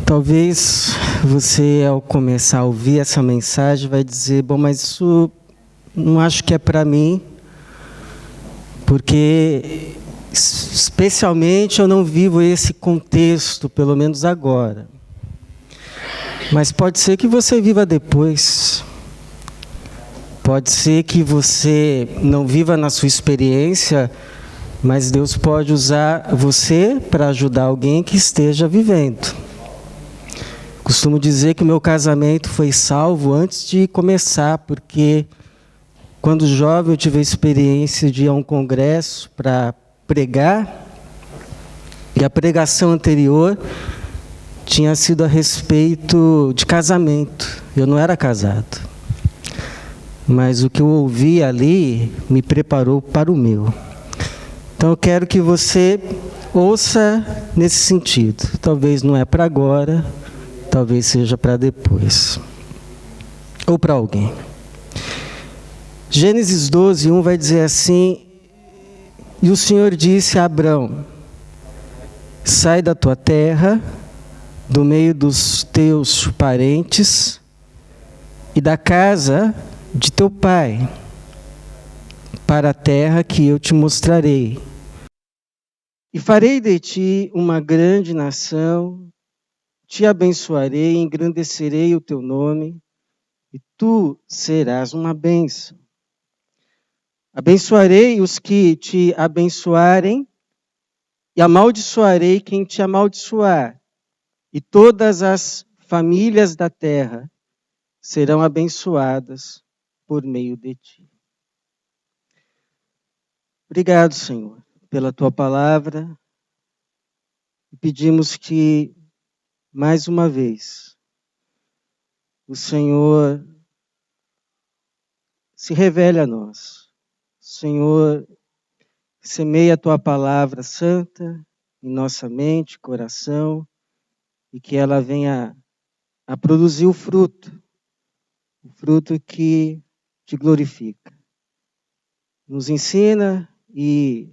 Talvez você, ao começar a ouvir essa mensagem, vai dizer, bom, mas isso não acho que é para mim, porque especialmente eu não vivo esse contexto, pelo menos agora. Mas pode ser que você viva depois. Pode ser que você não viva na sua experiência, mas Deus pode usar você para ajudar alguém que esteja vivendo. Costumo dizer que o meu casamento foi salvo antes de começar, porque quando jovem eu tive a experiência de ir a um congresso para pregar, e a pregação anterior tinha sido a respeito de casamento. Eu não era casado, mas o que eu ouvi ali me preparou para o meu. Então eu quero que você ouça nesse sentido. Talvez não é para agora, talvez seja para depois. Ou para alguém. Gênesis 12, 1 vai dizer assim: e o Senhor disse a Abrão: sai da tua terra, do meio dos teus parentes e da casa de teu pai, para a terra que eu te mostrarei. E farei de ti uma grande nação, te abençoarei, engrandecerei o teu nome, e tu serás uma bênção. Abençoarei os que te abençoarem, e amaldiçoarei quem te amaldiçoar, e todas as famílias da terra serão abençoadas por meio de ti. Obrigado, Senhor, pela tua palavra. E pedimos que, mais uma vez, o Senhor se revele a nós. Senhor, semeia a tua palavra santa em nossa mente, coração, e que ela venha a produzir o fruto que te glorifica. Nos ensina e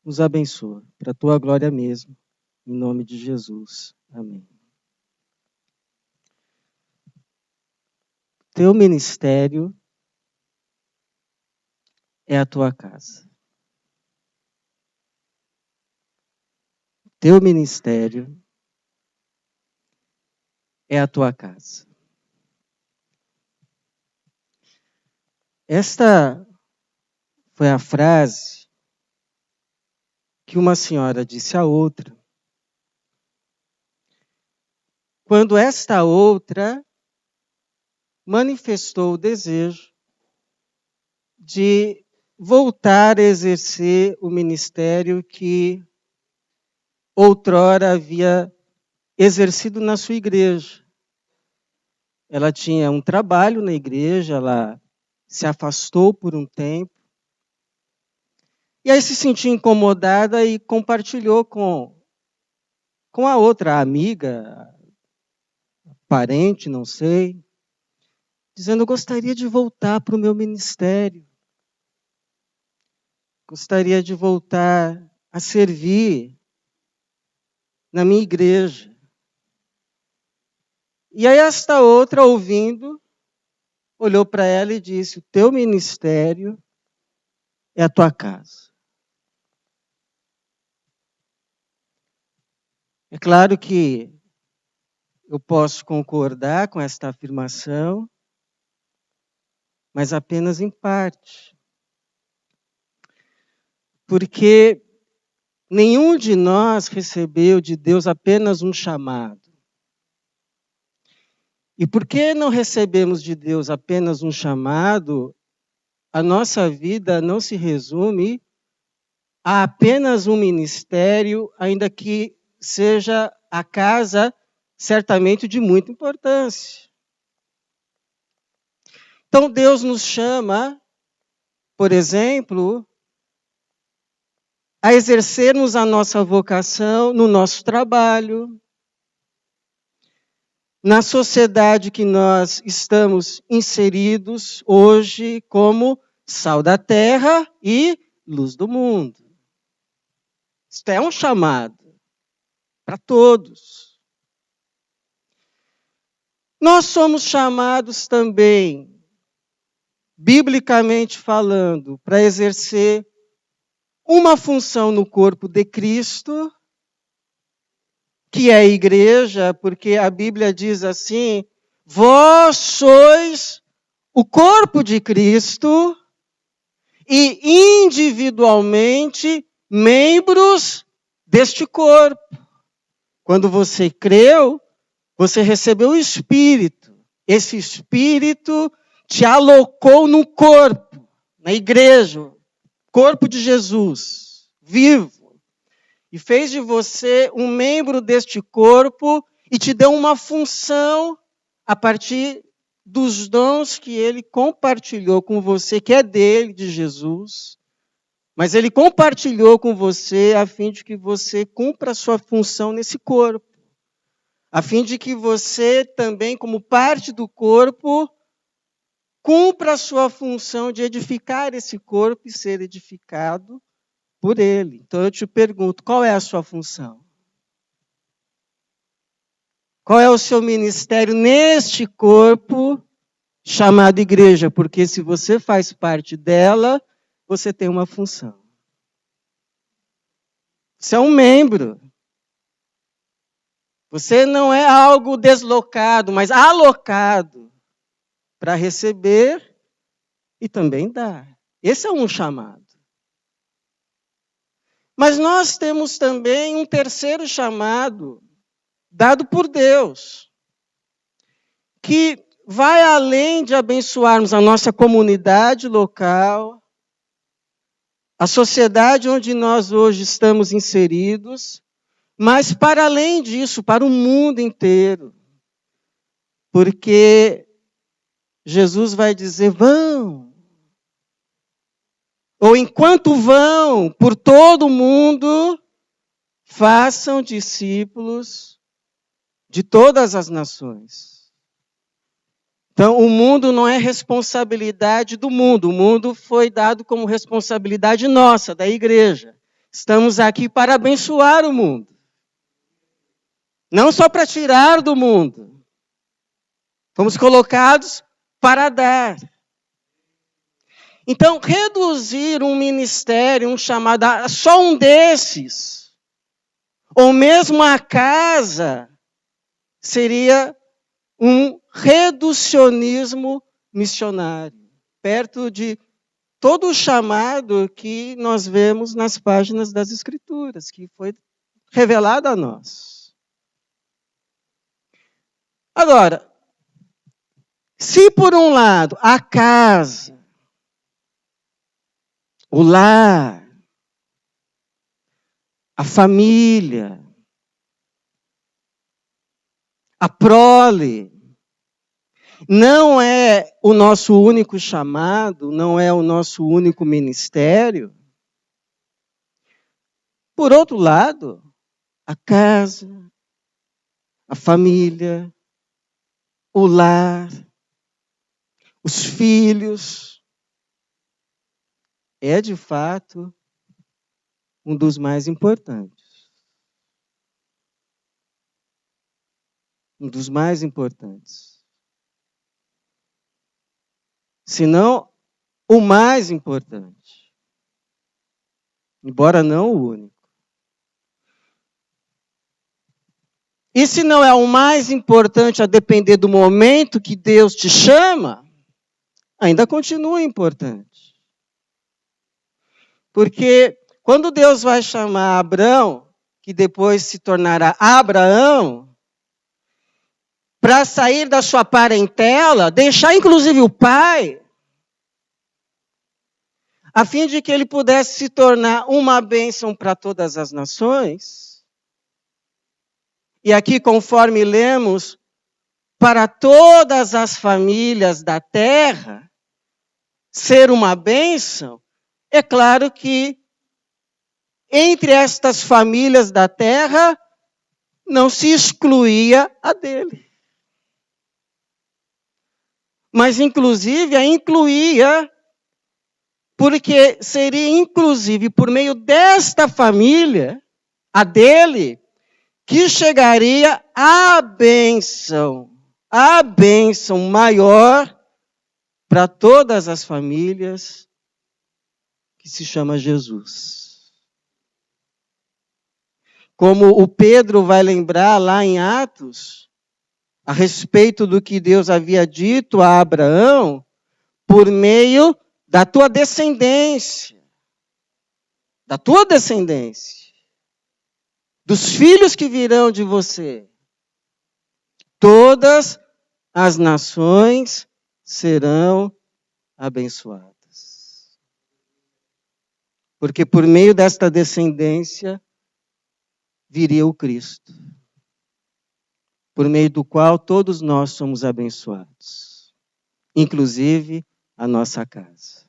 nos abençoa, para a tua glória mesmo, em nome de Jesus. Amém. Teu ministério é a tua casa. Teu ministério é a tua casa. Esta foi a frase que uma senhora disse a outra, quando esta outra manifestou o desejo de voltar a exercer o ministério que outrora havia exercido na sua igreja. Ela tinha um trabalho na igreja, ela se afastou por um tempo, e aí se sentiu incomodada e compartilhou com a outra amiga, parente, não sei, dizendo: eu gostaria de voltar para o meu ministério. Gostaria de voltar a servir na minha igreja. E aí esta outra, ouvindo, olhou para ela e disse: o teu ministério é a tua casa. É claro que eu posso concordar com esta afirmação, mas apenas em parte. Porque nenhum de nós recebeu de Deus apenas um chamado. E porque não recebemos de Deus apenas um chamado, a nossa vida não se resume a apenas um ministério, ainda que seja a casa certamente de muita importância. Então Deus nos chama, por exemplo, a exercermos a nossa vocação no nosso trabalho, na sociedade que nós estamos inseridos hoje como sal da terra e luz do mundo. Isto é um chamado para todos. Nós somos chamados também, biblicamente falando, para exercer uma função no corpo de Cristo, que é a igreja, porque a Bíblia diz assim: vós sois o corpo de Cristo e individualmente membros deste corpo. Quando você creu, você recebeu o Espírito. Esse Espírito te alocou no corpo, na igreja, corpo de Jesus, vivo. E fez de você um membro deste corpo e te deu uma função a partir dos dons que ele compartilhou com você, que é dele, de Jesus. Mas ele compartilhou com você a fim de que você cumpra a sua função nesse corpo. A fim de que você também, como parte do corpo, cumpra a sua função de edificar esse corpo e ser edificado por ele. Então eu te pergunto, qual é a sua função? Qual é o seu ministério neste corpo chamado igreja? Porque se você faz parte dela, você tem uma função. Você é um membro. Você não é algo deslocado, mas alocado para receber e também dar. Esse é um chamado. Mas nós temos também um terceiro chamado, dado por Deus, que vai além de abençoarmos a nossa comunidade local, a sociedade onde nós hoje estamos inseridos, mas para além disso, para o mundo inteiro. Porque Jesus vai dizer, vão. Ou enquanto vão por todo o mundo, façam discípulos de todas as nações. Então, o mundo não é responsabilidade do mundo. O mundo foi dado como responsabilidade nossa, da igreja. Estamos aqui para abençoar o mundo. Não só para tirar do mundo. Fomos colocados para dar. Então, reduzir um ministério, um chamado a só um desses, ou mesmo a casa, seria um reducionismo missionário, perto de todo o chamado que nós vemos nas páginas das Escrituras, que foi revelado a nós. Agora, se por um lado a casa, o lar, a família, a prole, não é o nosso único chamado, não é o nosso único ministério. Por outro lado, a casa, a família, o lar, os filhos, é de fato um dos mais importantes. Um dos mais importantes. Se não o mais importante. Embora não o único. E se não é o mais importante a depender do momento que Deus te chama, ainda continua importante. Porque quando Deus vai chamar Abrão, que depois se tornará Abraão, para sair da sua parentela, deixar inclusive o pai, a fim de que ele pudesse se tornar uma bênção para todas as nações. E aqui, conforme lemos, para todas as famílias da terra, ser uma bênção, é claro que entre estas famílias da terra, não se excluía a dele. Mas, inclusive, a incluía, porque seria, inclusive, por meio desta família, a dele, que chegaria a bênção a bênção maior para todas as famílias, que se chama Jesus. Como o Pedro vai lembrar lá em Atos, a respeito do que Deus havia dito a Abraão, por meio da tua descendência. Da tua descendência. Dos filhos que virão de você. Todas as nações serão abençoadas. Porque por meio desta descendência viria o Cristo, por meio do qual todos nós somos abençoados, inclusive a nossa casa.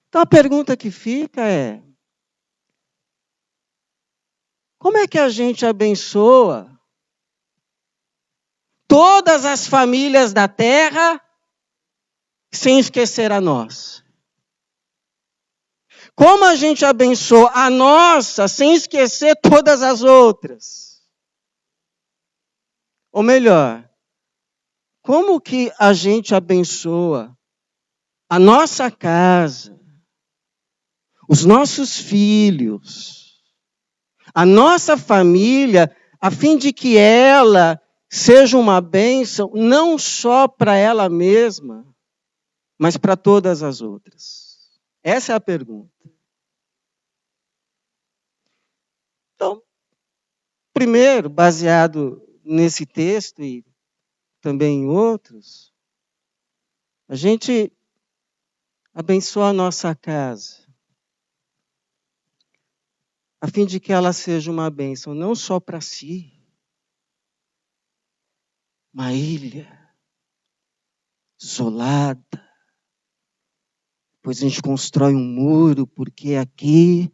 Então a pergunta que fica é: como é que a gente abençoa todas as famílias da terra sem esquecer a nós? Como a gente abençoa a nossa sem esquecer todas as outras? Ou melhor, como que a gente abençoa a nossa casa, os nossos filhos, a nossa família, a fim de que ela seja uma bênção não só para ela mesma, mas para todas as outras? Essa é a pergunta. Então, primeiro, baseado nesse texto e também em outros, a gente abençoa a nossa casa, a fim de que ela seja uma bênção não só para si, uma ilha isolada. Depois a gente constrói um muro, porque aqui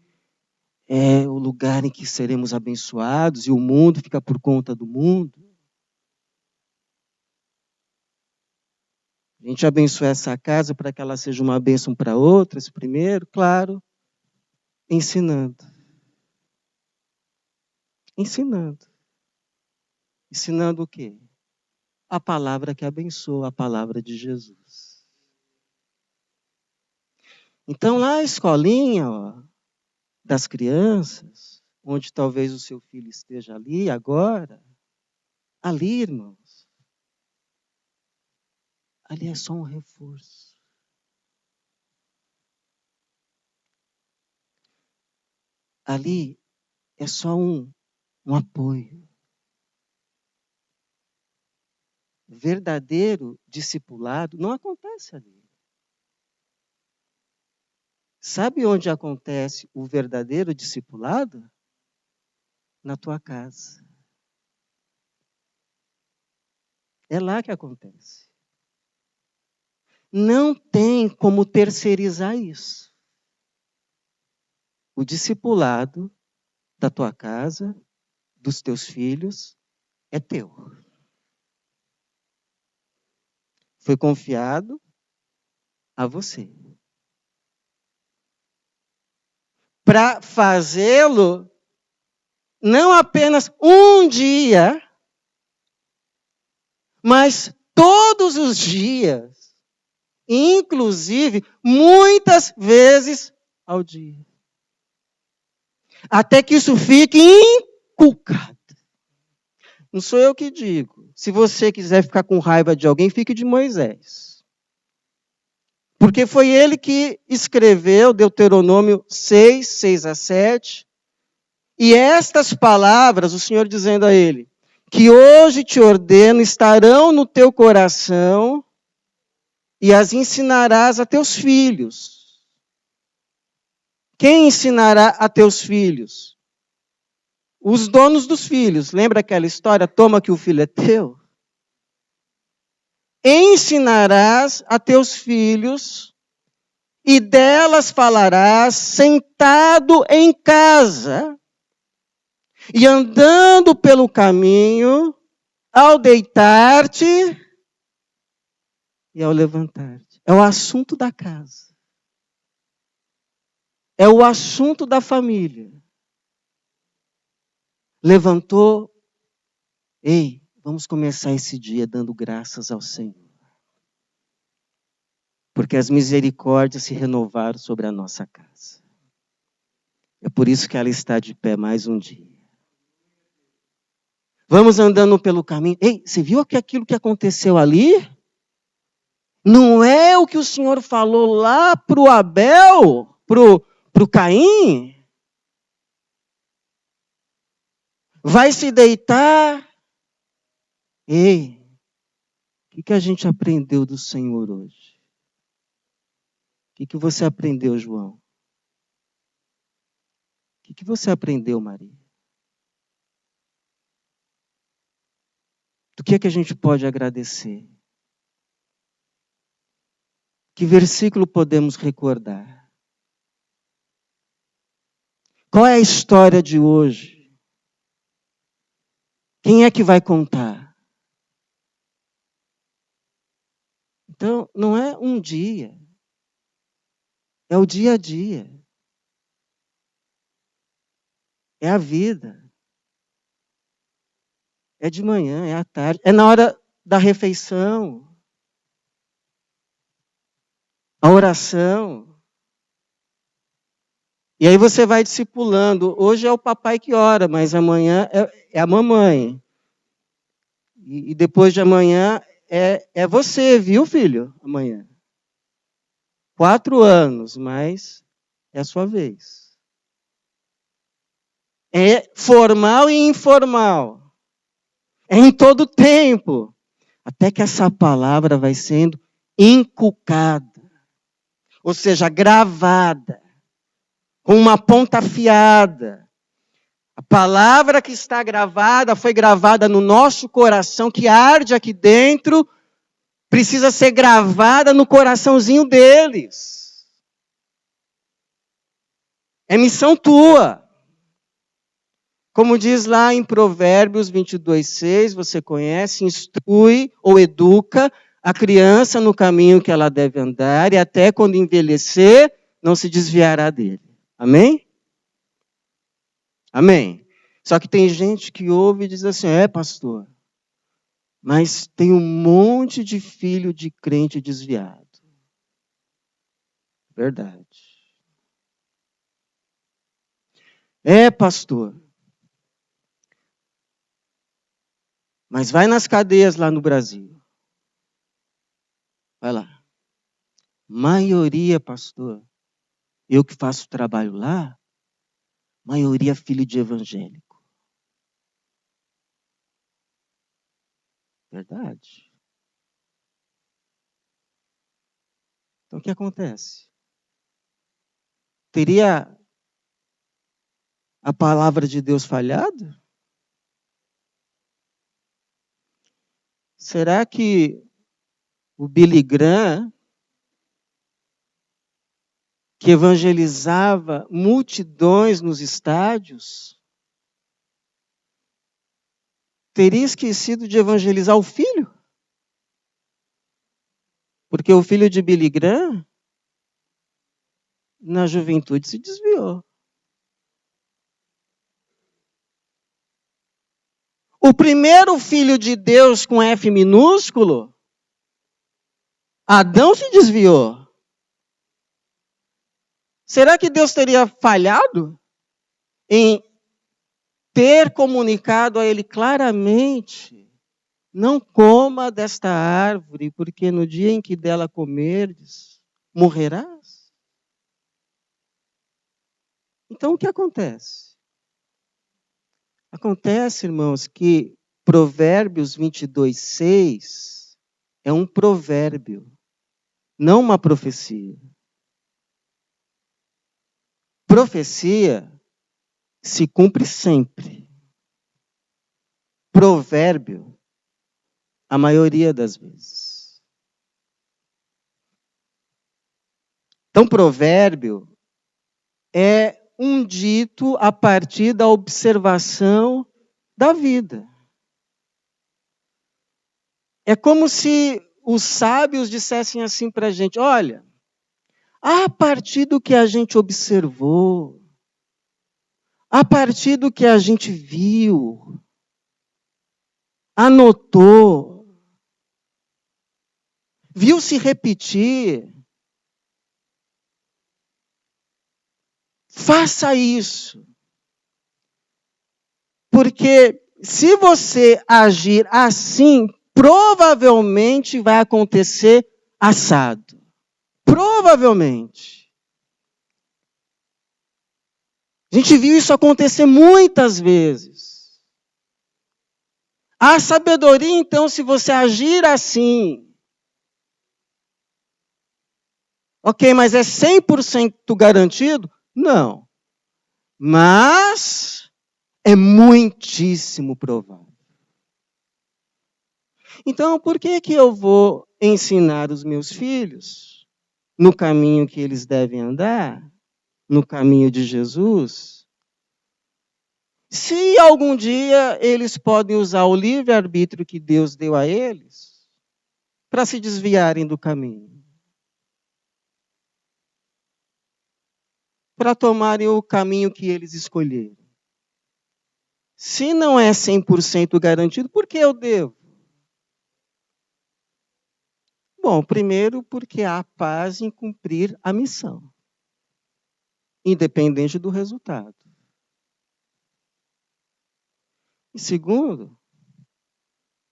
é o lugar em que seremos abençoados e o mundo fica por conta do mundo. A gente abençoa essa casa para que ela seja uma bênção para outras, primeiro, claro, ensinando. Ensinando. Ensinando o quê? A palavra que abençoa, a palavra de Jesus. Então, lá a escolinha, das crianças, onde talvez o seu filho esteja ali agora, ali, irmãos, ali é só um reforço. Ali é só um apoio. Verdadeiro discipulado não acontece ali. Sabe onde acontece o verdadeiro discipulado? Na tua casa. É lá que acontece. Não tem como terceirizar isso. O discipulado da tua casa, dos teus filhos, é teu. Foi confiado a você. Para fazê-lo não apenas um dia, mas todos os dias, inclusive muitas vezes ao dia. Até que isso fique inculcado. Não sou eu que digo. Se você quiser ficar com raiva de alguém, fique de Moisés. Porque foi ele que escreveu Deuteronômio 6, 6-7. E estas palavras, o Senhor dizendo a ele, que hoje te ordeno, estarão no teu coração e as ensinarás a teus filhos. Quem ensinará a teus filhos? Os donos dos filhos. Lembra aquela história? Toma que o filho é teu. Ensinarás a teus filhos e delas falarás sentado em casa e andando pelo caminho, ao deitar-te e ao levantar-te. É o assunto da casa. É o assunto da família. Levantou, Ei, vamos começar esse dia dando graças ao Senhor. Porque as misericórdias se renovaram sobre a nossa casa. É por isso que ela está de pé mais um dia. Vamos andando pelo caminho. Ei, você viu aquilo que aconteceu ali? Não é o que o Senhor falou lá para o Abel, para o Caim? Vai se deitar. Ei, o que a gente aprendeu do Senhor hoje? O que você aprendeu, João? O que você aprendeu, Maria? Do que a gente pode agradecer? Que versículo podemos recordar? Qual é a história de hoje? Quem é que vai contar? Então, não é um dia. É o dia a dia. É a vida. É de manhã, é à tarde. É na hora da refeição. A oração. E aí você vai discipulando. Hoje é o papai que ora, mas amanhã é a mamãe. E depois de amanhã é você, viu, filho? Amanhã. 4 anos, mas é a sua vez. É formal e informal. É em todo tempo. Até que essa palavra vai sendo inculcada. Ou seja, gravada. Com uma ponta afiada. A palavra que está gravada foi gravada no nosso coração, que arde aqui dentro, precisa ser gravada no coraçãozinho deles. É missão tua. Como diz lá em Provérbios 22:6, você conhece, instrui ou educa a criança no caminho que ela deve andar, e até quando envelhecer, não se desviará dele. Amém? Amém. Só que tem gente que ouve e diz assim, pastor, mas tem um monte de filho de crente desviado. Verdade. Pastor, mas vai nas cadeias lá no Brasil. Vai lá. Maioria, pastor, eu que faço trabalho lá, maioria filho de evangélico. Verdade. Então o que acontece? Teria a palavra de Deus falhado? Será que o Billy Graham, que evangelizava multidões nos estádios, teria esquecido de evangelizar o filho? Porque o filho de Billy Graham, na juventude, se desviou. O primeiro filho de Deus com F minúsculo, Adão, se desviou. Será que Deus teria falhado em ter comunicado a ele claramente: não coma desta árvore, porque no dia em que dela comerdes, morrerás? Então o que acontece? Acontece, irmãos, que Provérbios 22:6 é um provérbio, não uma profecia. Profecia se cumpre sempre. Provérbio, a maioria das vezes. Então, provérbio é um dito a partir da observação da vida. É como se os sábios dissessem assim para a gente, olha, a partir do que a gente observou, a partir do que a gente viu, anotou, viu se repetir, faça isso. Porque se você agir assim, provavelmente vai acontecer assado. Provavelmente. A gente viu isso acontecer muitas vezes. A sabedoria, então, se você agir assim. Ok, mas é 100% garantido? Não. Mas é muitíssimo provável. Então, por que eu vou ensinar os meus filhos no caminho que eles devem andar, no caminho de Jesus, se algum dia eles podem usar o livre-arbítrio que Deus deu a eles para se desviarem do caminho? Para tomarem o caminho que eles escolheram. Se não é 100% garantido, por que eu devo? Bom, primeiro porque há paz em cumprir a missão, independente do resultado. E segundo,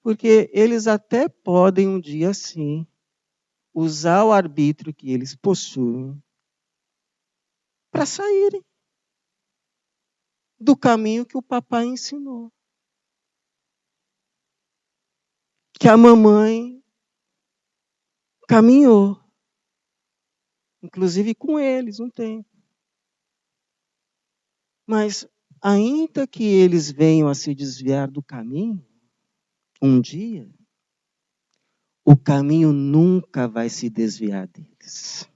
porque eles até podem um dia sim usar o arbítrio que eles possuem para saírem do caminho que o papai ensinou. Que a mamãe caminhou. Inclusive com eles um tempo. Mas ainda que eles venham a se desviar do caminho, um dia, o caminho nunca vai se desviar deles.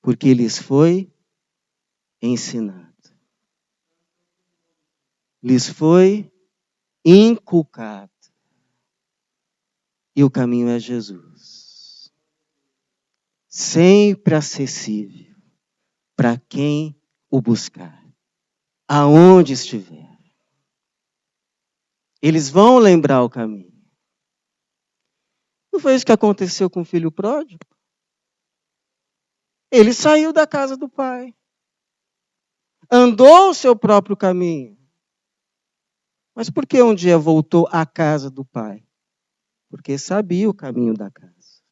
Porque lhes foi ensinado. Lhes foi inculcado. E o caminho é Jesus. Sempre acessível para quem o buscar. Aonde estiver. Eles vão lembrar o caminho. Não foi isso que aconteceu com o filho pródigo? Ele saiu da casa do pai. Andou o seu próprio caminho. Mas por que um dia voltou à casa do pai? Porque sabia o caminho da casa.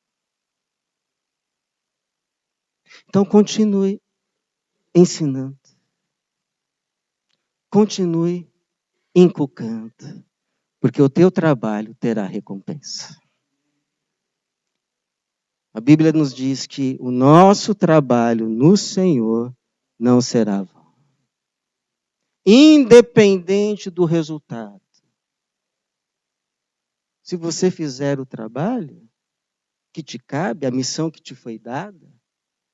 Então continue ensinando. Continue inculcando. Porque o teu trabalho terá recompensa. A Bíblia nos diz que o nosso trabalho no Senhor não será vão. Independente do resultado. Se você fizer o trabalho que te cabe, a missão que te foi dada,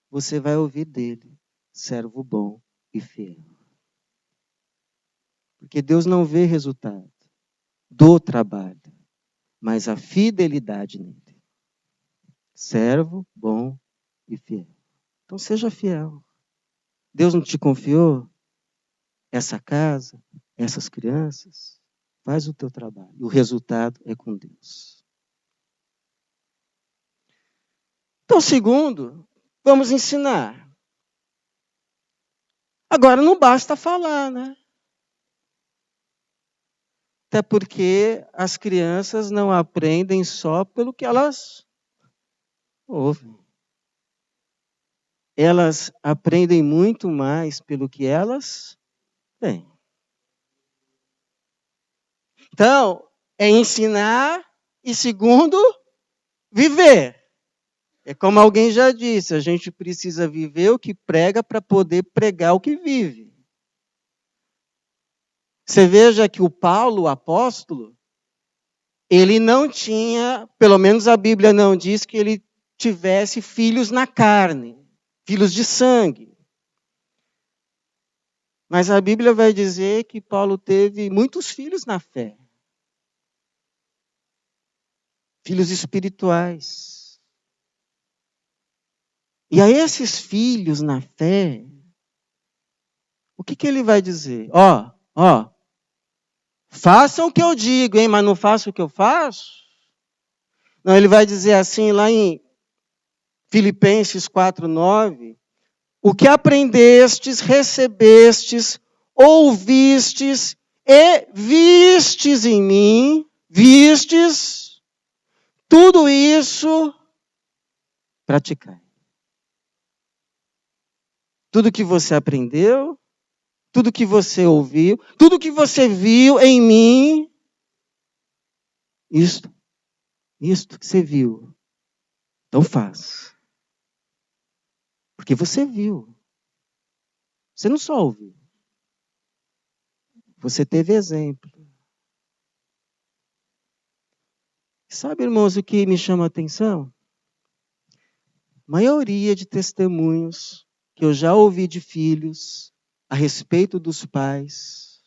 você vai ouvir dele, servo bom e fiel. Porque Deus não vê resultado do trabalho, mas a fidelidade nele. Servo bom e fiel. Então seja fiel. Deus não te confiou essa casa, essas crianças? Faz o teu trabalho. O resultado é com Deus. Então, segundo, vamos ensinar. Agora não basta falar, né? Até porque as crianças não aprendem só pelo que elas ouvem. Elas aprendem muito mais pelo que elas veem. Então, é ensinar e segundo, viver. É como alguém já disse, a gente precisa viver o que prega para poder pregar o que vive. Você veja que o Paulo, o apóstolo, ele não tinha, pelo menos a Bíblia não diz que ele tivesse filhos na carne, filhos de sangue. Mas a Bíblia vai dizer que Paulo teve muitos filhos na fé. Filhos espirituais. E a esses filhos na fé, o que ele vai dizer? Ó, Façam o que eu digo, hein, mas não façam o que eu faço? Não, ele vai dizer assim lá em Filipenses 4:9, o que aprendestes, recebestes, ouvistes e vistes em mim, vistes, tudo isso praticai. Tudo que você aprendeu, tudo que você ouviu, tudo que você viu em mim, isto que você viu, então faz. Porque você viu. Você não só ouviu. Você teve exemplo. Sabe, irmãos, o que me chama a atenção? A maioria de testemunhos que eu já ouvi de filhos a respeito dos pais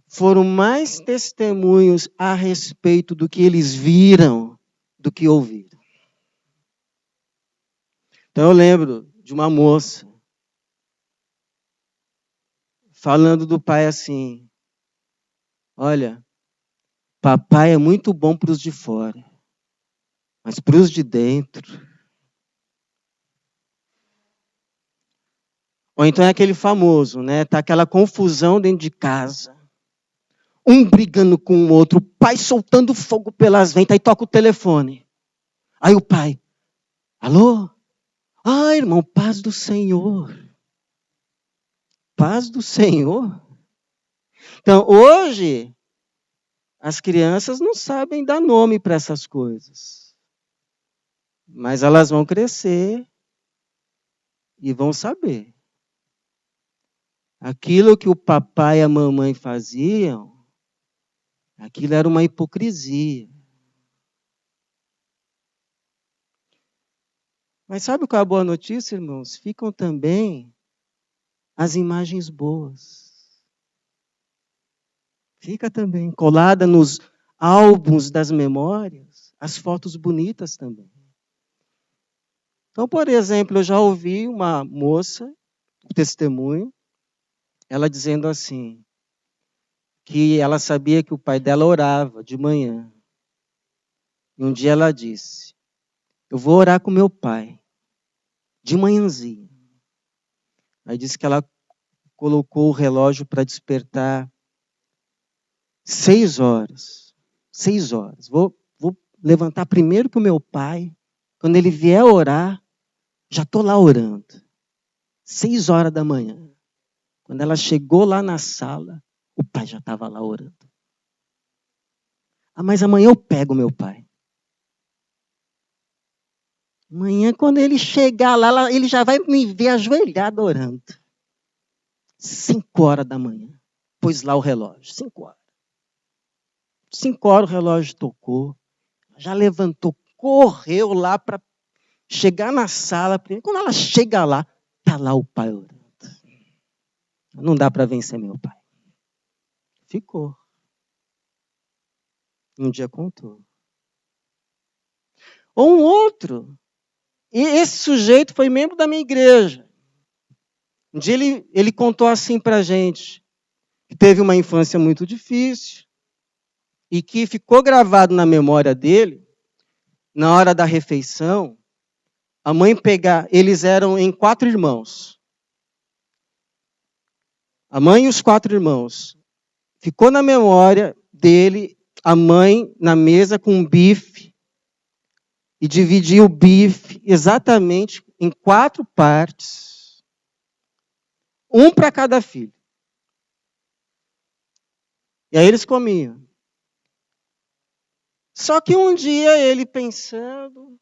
foram mais testemunhos a respeito do que eles viram do que ouviram. Então eu lembro de uma moça falando do pai assim: olha, papai é muito bom para os de fora, mas para os de dentro. Ou então é aquele famoso, né? Tá aquela confusão dentro de casa. Um brigando com o outro, o pai soltando fogo pelas ventas, aí toca o telefone. Aí o pai, alô? Ah, irmão, paz do Senhor. Paz do Senhor. Então, hoje, as crianças não sabem dar nome para essas coisas. Mas elas vão crescer e vão saber. Aquilo que o papai e a mamãe faziam, aquilo era uma hipocrisia. Mas sabe qual é a boa notícia, irmãos? Ficam também as imagens boas. Fica também colada nos álbuns das memórias, as fotos bonitas também. Então, por exemplo, eu já ouvi uma moça, um testemunho, ela dizendo assim, que ela sabia que o pai dela orava de manhã. E um dia ela disse, eu vou orar com meu pai, de manhãzinha. Aí disse que ela colocou o relógio para despertar 6 horas. 6 horas. Vou levantar primeiro que o meu pai. Quando ele vier orar, já estou lá orando. 6 horas da manhã. Quando ela chegou lá na sala, o pai já estava lá orando. Ah, mas amanhã eu pego meu pai. Amanhã, quando ele chegar lá, ele já vai me ver ajoelhado orando. 5 horas da manhã. Pôs lá o relógio. 5 horas. 5 horas o relógio tocou. Já levantou, correu lá para chegar na sala. Quando ela chega lá, está lá o pai orando. Não dá para vencer meu pai. Ficou. Um dia contou. Ou um outro. E esse sujeito foi membro da minha igreja. Um dia ele contou assim para a gente, que teve uma infância muito difícil e que ficou gravado na memória dele, na hora da refeição, a mãe pegar, eles eram em 4 irmãos. A mãe e os 4 irmãos. Ficou na memória dele, a mãe na mesa com um bife, e dividia o bife exatamente em 4 partes, um para cada filho. E aí eles comiam. Só que um dia ele pensando,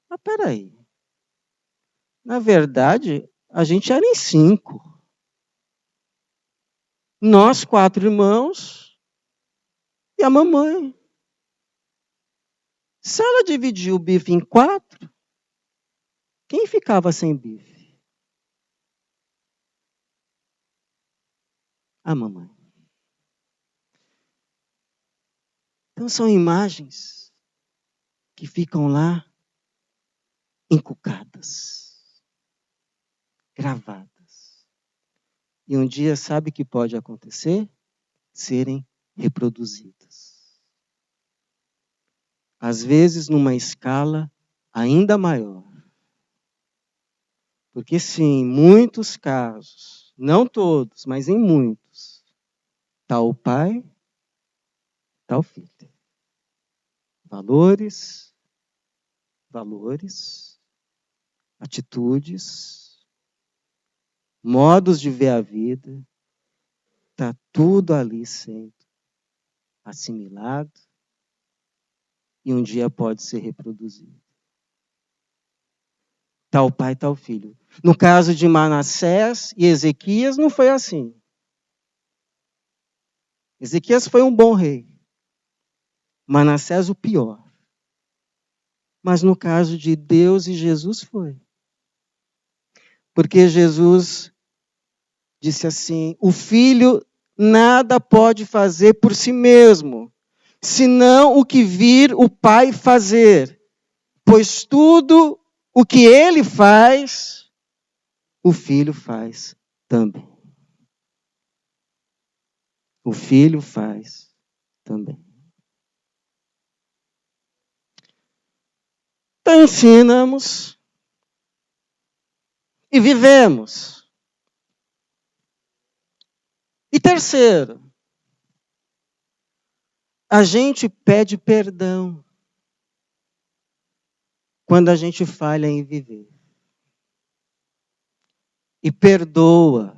mas peraí, na verdade, a gente era em 5. Nós 4 irmãos e a mamãe. Se ela dividiu o bife em 4, quem ficava sem bife? A mamãe. Então são imagens que ficam lá encucadas, gravadas. E um dia sabe o que pode acontecer? serem reproduzidas. Às vezes, numa escala ainda maior. Porque, sim, em muitos casos, não todos, mas em muitos, está o pai, está o filho. Valores, atitudes, modos de ver a vida, está tudo ali sendo assimilado e um dia pode ser reproduzido. Tal pai, tal filho. No caso de Manassés e Ezequias, não foi assim. Ezequias foi um bom rei. Manassés, o pior. Mas no caso de Deus e Jesus, foi. Porque Jesus disse assim: o filho nada pode fazer por si mesmo, senão o que vir o pai fazer. Pois tudo o que ele faz, o filho faz também. O filho faz também. Então ensinamos e vivemos. E terceiro, a gente pede perdão quando a gente falha em viver. E perdoa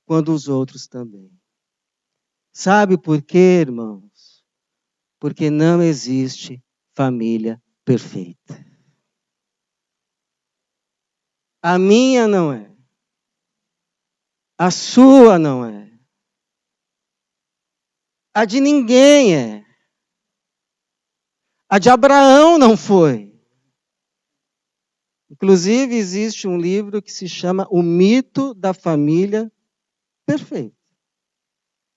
quando os outros também. Sabe por quê, irmãos? Porque não existe família perfeita. A minha não é. A sua não é. A de ninguém é. A de Abraão não foi. Inclusive, existe um livro que se chama O Mito da Família Perfeita.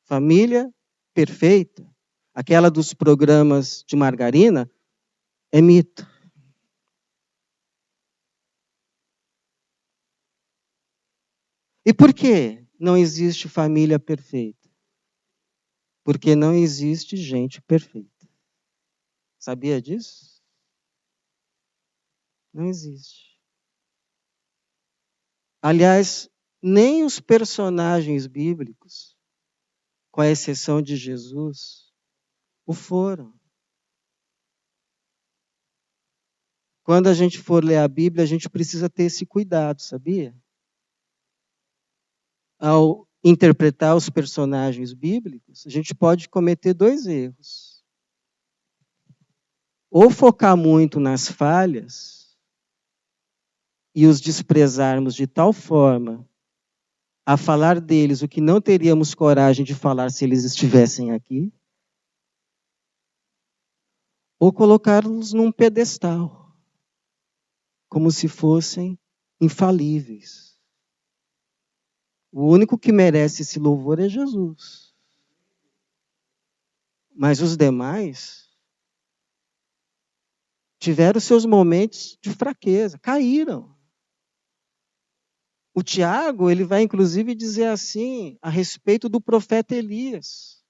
Família perfeita, aquela dos programas de margarina, é mito. E por que não existe família perfeita? Porque não existe gente perfeita. Sabia disso? Não existe. Aliás, nem os personagens bíblicos, com a exceção de Jesus, o foram. Quando a gente for ler a Bíblia, a gente precisa ter esse cuidado, sabia? Ao interpretar os personagens bíblicos, a gente pode cometer dois erros. Ou focar muito nas falhas e os desprezarmos de tal forma a falar deles o que não teríamos coragem de falar se eles estivessem aqui, ou colocá-los num pedestal, como se fossem infalíveis. O único que merece esse louvor é Jesus. Mas os demais tiveram seus momentos de fraqueza, caíram. O Tiago, ele vai inclusive dizer assim, a respeito do profeta Elias.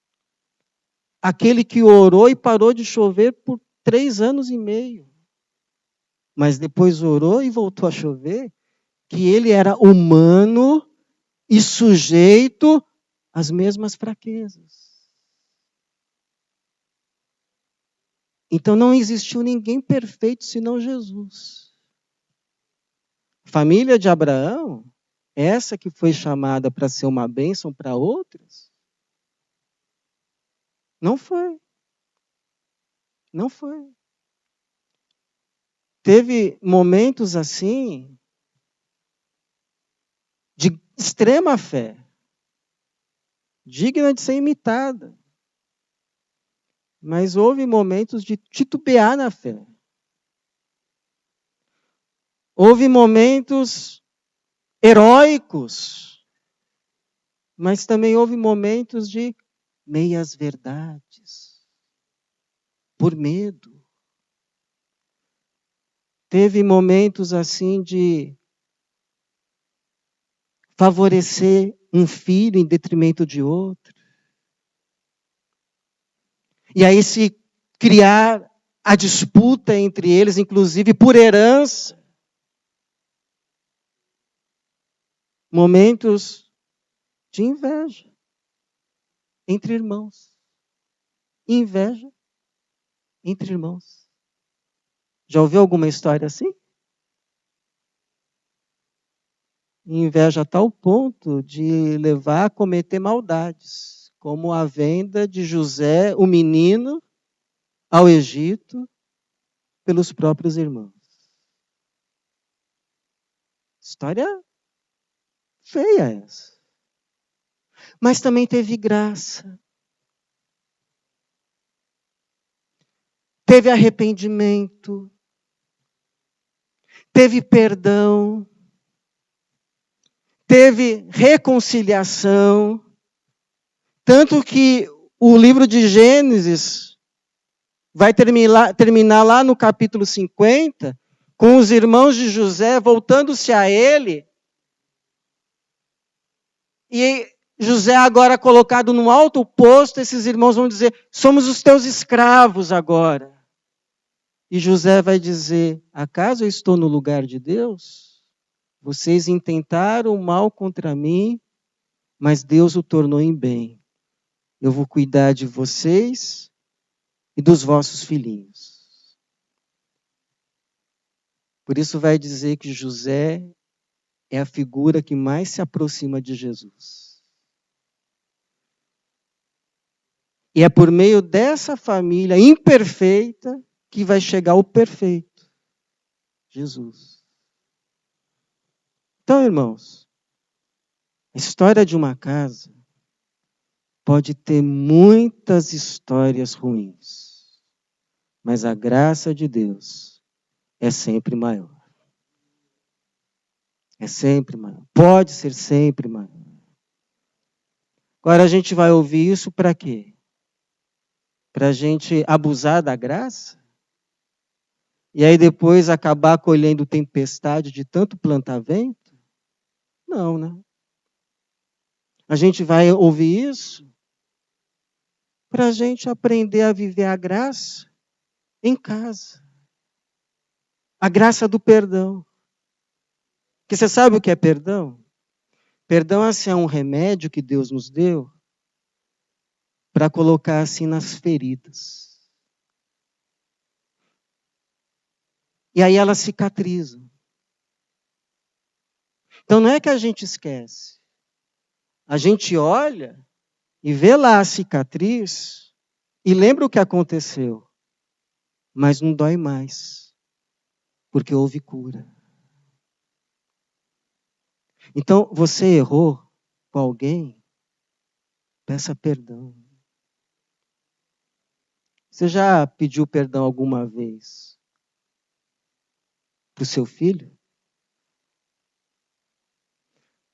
Aquele que orou e parou de chover por 3 anos e meio. Mas depois orou e voltou a chover, que ele era humano e sujeito às mesmas fraquezas. Então não existiu ninguém perfeito senão Jesus. Família de Abraão, essa que foi chamada para ser uma bênção para outras, não foi. Não foi. Teve momentos assim, de extrema fé, digna de ser imitada. Mas houve momentos de titubear na fé. Houve momentos heróicos, mas também houve momentos de meias verdades, por medo. Teve momentos assim de favorecer um filho em detrimento de outro. E aí se criar a disputa entre eles, inclusive por herança. Momentos de inveja entre irmãos. Inveja entre irmãos. Já ouviu alguma história assim? Inveja a tal ponto de levar a cometer maldades, como a venda de José, o menino, ao Egito, pelos próprios irmãos. História feia essa. Mas também teve graça. Teve arrependimento. Teve perdão. Teve reconciliação. Tanto que o livro de Gênesis vai terminar lá no capítulo 50, com os irmãos de José voltando-se a ele. E José agora colocado num alto posto, esses irmãos vão dizer, somos os teus escravos agora. E José vai dizer, acaso eu estou no lugar de Deus? Vocês intentaram o mal contra mim, mas Deus o tornou em bem. Eu vou cuidar de vocês e dos vossos filhinhos. Por isso vai dizer que José é a figura que mais se aproxima de Jesus. E é por meio dessa família imperfeita que vai chegar o perfeito, Jesus. Então, irmãos, a história de uma casa pode ter muitas histórias ruins, mas a graça de Deus é sempre maior. É sempre maior. Pode ser sempre maior. Agora a gente vai ouvir isso para quê? Para a gente abusar da graça? E aí depois acabar colhendo tempestade de tanto plantar vento? Não, né? A gente vai ouvir isso para a gente aprender a viver a graça em casa. A graça do perdão. Porque você sabe o que é perdão? Perdão assim, é um remédio que Deus nos deu para colocar assim nas feridas. E aí elas cicatrizam. Então não é que a gente esquece. A gente olha e vê lá a cicatriz e lembra o que aconteceu. Mas não dói mais. Porque houve cura. Então, você errou com alguém, peça perdão. Você já pediu perdão alguma vez para o seu filho?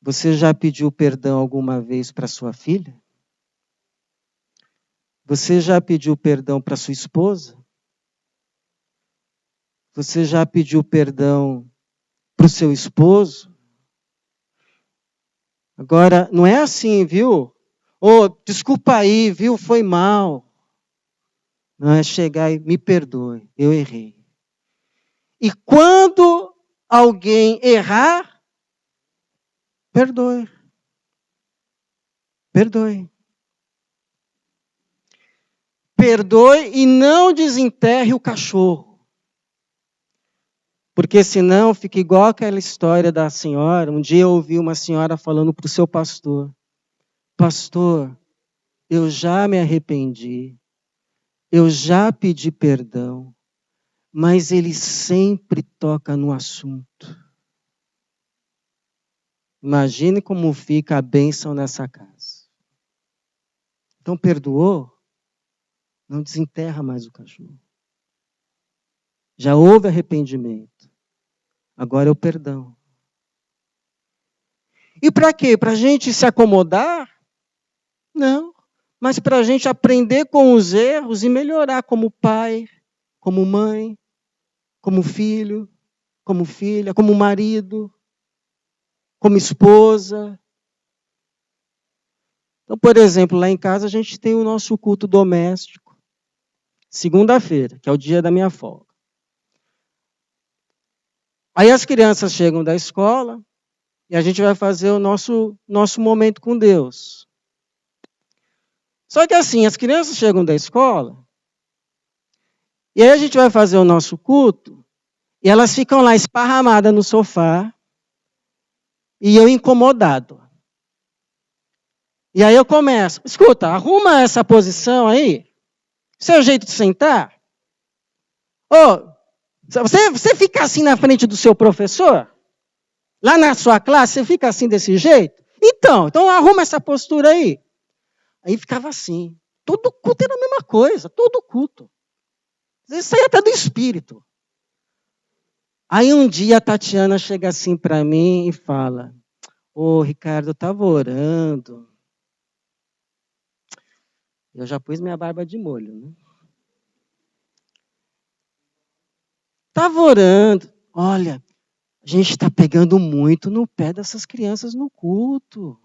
Você já pediu perdão alguma vez para sua filha? Você já pediu perdão para sua esposa? Você já pediu perdão para o seu esposo? Agora, não é assim, viu? Oh, desculpa aí, viu? Foi mal. Não é chegar e me perdoe, eu errei. E quando alguém errar, perdoe. Perdoe. Perdoe e não desenterre o cachorro. Porque senão fica igual aquela história da senhora. Um dia eu ouvi uma senhora falando para o seu pastor. Pastor, eu já me arrependi. Eu já pedi perdão. Mas ele sempre toca no assunto. Imagine como fica a bênção nessa casa. Então perdoou? Não desenterra mais o cachorro. Já houve arrependimento. Agora é o perdão. E para quê? Para a gente se acomodar? Não. Mas para a gente aprender com os erros e melhorar como pai, como mãe, como filho, como filha, como marido, como esposa. Então, por exemplo, lá em casa a gente tem o nosso culto doméstico, segunda-feira, que é o dia da minha folga. Aí as crianças chegam da escola e a gente vai fazer o nosso momento com Deus. Só que assim, as crianças chegam da escola e aí a gente vai fazer o nosso culto e elas ficam lá esparramadas no sofá e eu incomodado. E aí eu começo, escuta, arruma essa posição aí, seu jeito de sentar. Ô, você fica assim na frente do seu professor? Lá na sua classe, você fica assim desse jeito? Então arruma essa postura aí. Aí ficava assim. Todo culto era a mesma coisa, todo culto. Isso aí até do espírito. Aí um dia a Tatiana chega assim para mim e fala, ô Ricardo, eu estava orando. Eu já pus minha barba de molho, né? Estava orando. Olha, a gente está pegando muito no pé dessas crianças no culto.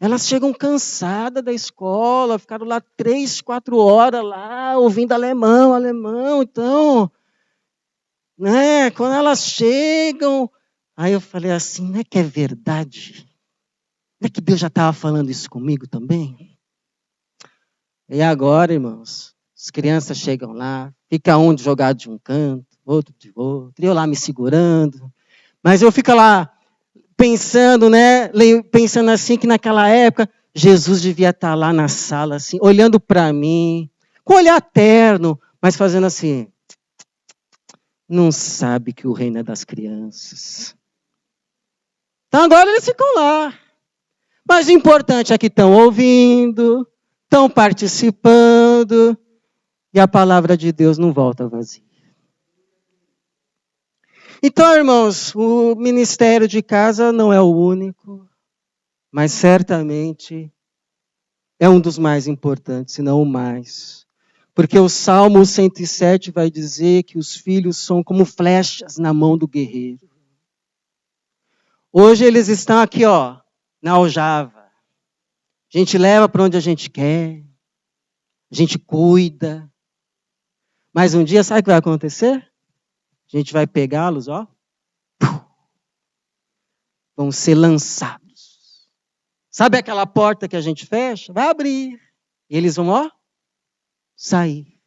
Elas chegam cansadas da escola, ficaram lá 3, 4 horas lá, ouvindo alemão. Então, né, quando elas chegam... Aí eu falei assim, não é que é verdade? Não é que Deus já estava falando isso comigo também? E agora, irmãos, as crianças chegam lá, fica um jogado de um canto, outro de outro, eu lá me segurando. Mas eu fico lá pensando, né? Pensando assim que naquela época Jesus devia estar lá na sala, assim, olhando para mim, com olhar terno, mas fazendo assim. Não sabe que o reino é das crianças. Então agora eles ficam lá. Mas o importante é que estão ouvindo, estão participando, e a palavra de Deus não volta vazia. Então, irmãos, o ministério de casa não é o único, mas certamente é um dos mais importantes, se não o mais. Porque o Salmo 107 vai dizer que os filhos são como flechas na mão do guerreiro. Hoje eles estão aqui, ó, na aljava. A gente leva para onde a gente quer, a gente cuida. Mas um dia, sabe o que vai acontecer? A gente vai pegá-los, ó. Vão ser lançados. Sabe aquela porta que a gente fecha? Vai abrir. E eles vão, ó, sair.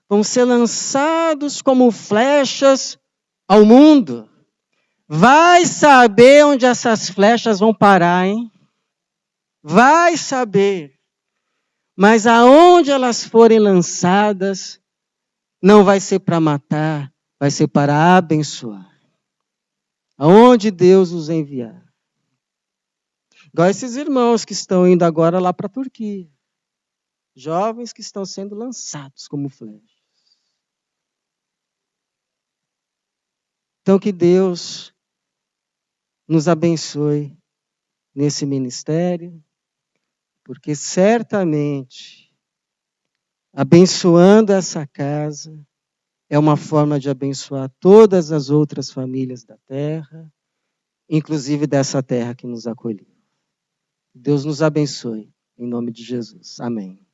Vão ser lançados como flechas ao mundo. Vai saber onde essas flechas vão parar, hein? Vai saber. Mas aonde elas forem lançadas, não vai ser para matar, vai ser para abençoar. Aonde Deus os enviar. Igual esses irmãos que estão indo agora lá para a Turquia. Jovens que estão sendo lançados como flechas. Então que Deus nos abençoe nesse ministério, porque certamente abençoando essa casa é uma forma de abençoar todas as outras famílias da terra, inclusive dessa terra que nos acolheu. Deus nos abençoe, em nome de Jesus. Amém.